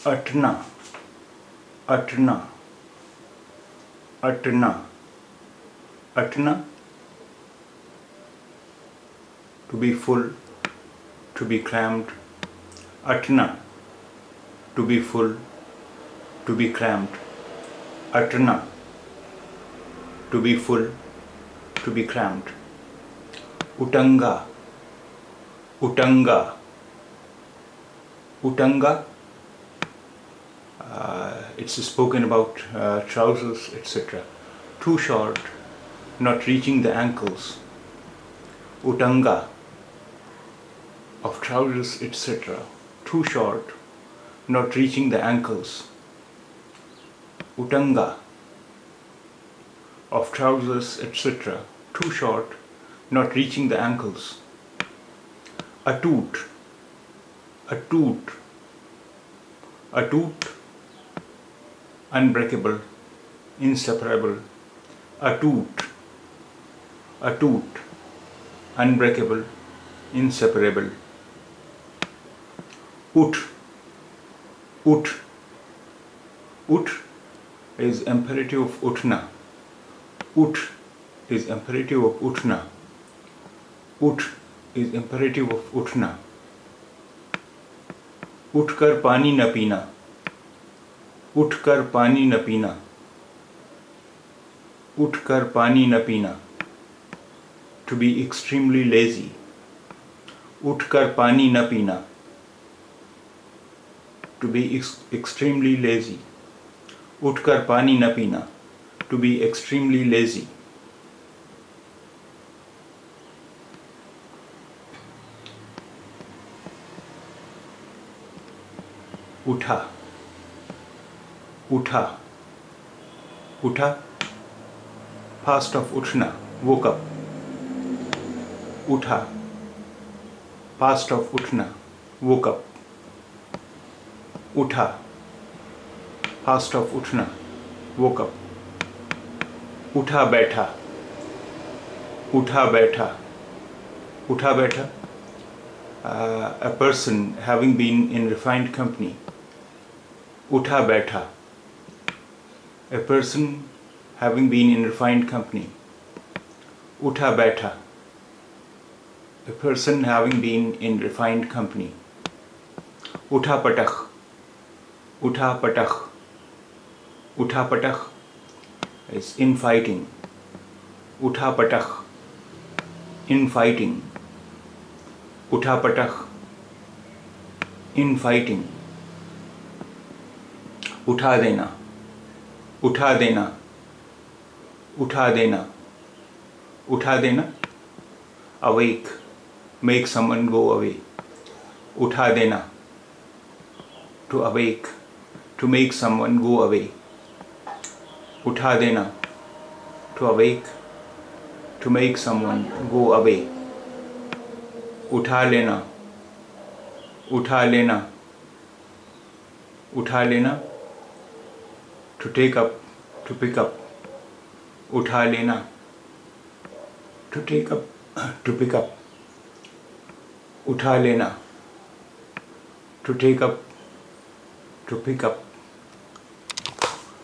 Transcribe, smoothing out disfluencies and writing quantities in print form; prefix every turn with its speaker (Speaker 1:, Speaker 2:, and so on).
Speaker 1: अटना, अटना, अटना, अटना, to be full, to be crammed. Atna, to be full, to be crammed. Atna, to be full, to be crammed. Utanga, utanga, utanga. It's spoken about trousers, etc. Too short, not reaching the ankles. Utanga of trousers, etc. Too short, not reaching the ankles. Utanga of trousers, etc. Too short, not reaching the ankles. Atoot, atoot, atoot, unbreakable, inseparable. Atoot, atoot, unbreakable, inseparable. Ut, ut, ut is imperative of utna. Ut is imperative of utna. Ut is imperative of utna. उठकर पानी न पीना, उठकर पानी न पीना, उठकर पानी न पीना. To be extremely lazy. उठकर पानी न पीना. To be extremely lazy. उठकर पानी न पीना. To be extremely lazy. उठा, उठा, उठा, past of उठना, woke up. उठा, past of उठना, woke up. उठा, past of उठना, woke up. उठा बैठा, उठा बैठा, उठा बैठा. A person having been in refined company. Utha baitha. A person having been in refined company. Utha baitha. A person having been in refined company. Utha patakh. Utha patakh. Utha patakh is infighting. Utha patakh. Infighting. Utha patakh. Infighting. उठा देना, उठा देना, उठा देना, उठा देना. Awake, make someone go away. उठा देना, to awake, to make someone go away. उठा देना, to awake, to make someone go away. उठा लेना, उठा लेना, उठा लेना. To take up, to pick up. उठा लेना. To take up, to pick up. उठा लेना. To take up, to pick up.